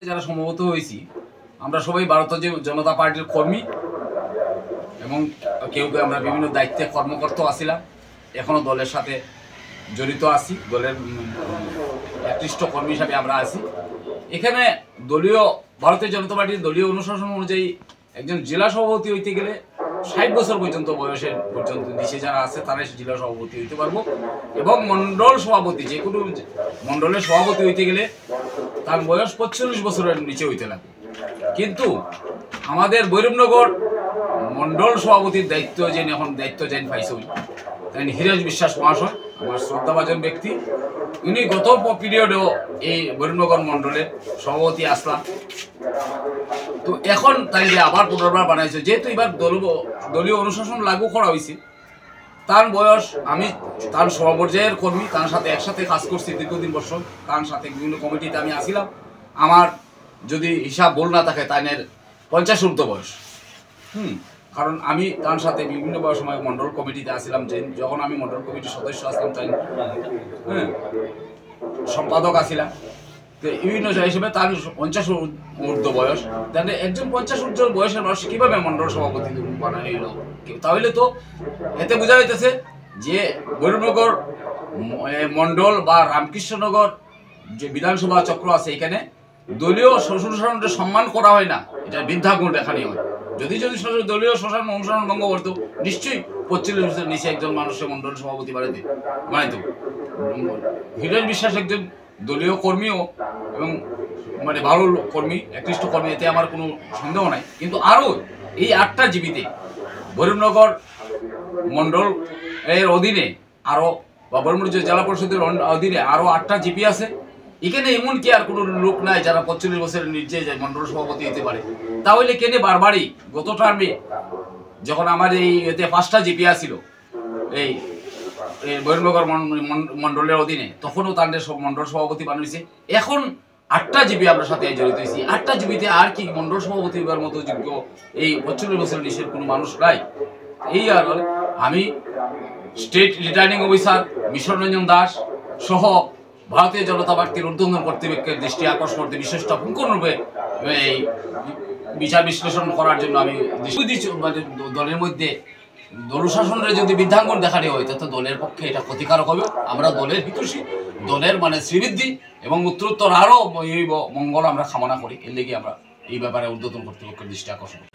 যারা সমবেত হয়েছি আমরা সবাই ভারতীয় জনতা পার্টির কর্মী এবং কেউ কেউ আমরা বিভিন্ন দায়িত্বে কর্মকর্তা আছিলাম, এখনো দলের সাথে জড়িত আছি, দলের একনিষ্ঠ কর্মী হিসাবে আমরা আছি। এখানে দলীয় ভারতীয় জনতা পার্টির দলীয় অনুশাসন অনুযায়ী একজন জেলা সভাপতি হইতে গেলে 60 বছর পর্যন্ত বয়সের পর্যন্ত নিচে যারা আছে তারাই জেলা সভাপতি হইতে পারবো, এবং মন্ডল সভাপতি যে কোনো মন্ডলের সভাপতি হইতে গেলে তার বয়স 45 বছরের নিচে হইতে লাগে। কিন্তু আমাদের ভৈরবনগর মন্ডল সভাপতির দায়িত্ব যেন এখন দায়িত্ব যেন পাইছে তাই হিরাজ বিশ্বাস মহাশয়, আমার শ্রদ্ধাভাজন ব্যক্তি, উনি গত পিরিয়ডেও এই ভৈরবনগর মন্ডলের সভাপতি আসলাম। তো এখন তাই আবার পুনর্বার বানাইছে, যেহেতু এবার দলীয় অনুশাসন লাগু করা হয়েছে। তার বয়স, আমি তার সর্বপর্যায়ের কর্মী, তার সাথে একসাথে কাজ করছি দীর্ঘদিন বছর, তার সাথে বিভিন্ন কমিটিতে আমি আসিলাম। আমার যদি হিসাব ভুল না থাকে তাইনের 50 ঊর্ধ্ব বয়স। কারণ আমি তার সাথে বিভিন্ন সময় মন্ডল কমিটিতে আসছিলাম, যে যখন আমি মন্ডল কমিটির সদস্য আসলাম তাই সম্পাদক আসছিলাম। তো বিভিন্ন হিসেবে তার 50 ঊর্ধ্ব বয়স, তাহলে একজন 50 ঊর্ধ্ব বয়সের মানুষ কীভাবে মন্ডল সভাপতি বানানো হইল? তাহলে তো এতে বোঝা যাইতেছে যে ভৈরবনগর মন্ডল বা রামকৃষ্ণনগর যে বিধানসভা চক্র আছে এখানে দলীয় অনুশাসনকে সম্মান করা হয় না, এটা বৃদ্ধাগুণ দেখানি হয়। যদি দলীয় শাসন অনুসরণ ভঙ্গ করতো নিশ্চয়ই 45 বছরের নিচে একজন মানুষের মন্ডল সভাপতি বানাইতো। হিরেন বিশ্বাস একজন দলীয় কর্মীও এবং ভালো কর্মী, একনিষ্ঠ কর্মী, এতে আমার কোনো সন্দেহ নাই। কিন্তু আরও এই 8টা জীবিতে ভৈরবনগর মন্ডল এর অধীনে আরও বা ভৈরবনগর জেলা পরিষদের অধীনে আরও 8টা জিপি আছে। এখানে এমন কি আর কোনো লোক নাই যারা 45 বছরের নিচে মন্ডল সভাপতি হতে পারে? তাহলে কেনে বারবারই গত টার্মে যখন আমার এই এতে 5টা জিপি আসছিল এই ভৈরবনগর মন্ডলের অধীনে, তখনও তাদের সব মন্ডল সভাপতি বানিয়েছে। এখন 8টা জিপি আমরা সাথে জড়িত হয়েছি। 8টা জিপিতে আর কি মন্ডল সভাপতি হবার মতো যোগ্য এই 45 বছরের নিচের কোনো মানুষ নাই। এই আর আমি state returning officer mission Ranjan Das সহ ভারতীয় জনতা পার্টির ঊর্ধ্বতন কর্তৃপক্ষের দৃষ্টি আকর্ষণ করতে বিশেষটা পুঙ্খানুরূপে এই বিচার বিশ্লেষণ করার জন্য আমি দলের মধ্যে দলশাসনের যদি বৃদ্ধাঙ্গন দেখানো হয় তাতে দলের পক্ষে এটা ক্ষতিকারক হবে। আমরা দলের হিতৈষী, দলের শ্রীবৃদ্ধি এবং উত্তরোত্তর আরও মঙ্গল আমরা কামনা করি। এর লেগে আমরা এই ব্যাপারে ঊর্ধ্বতন কর্তৃপক্ষের দৃষ্টি আকর্ষণ করি।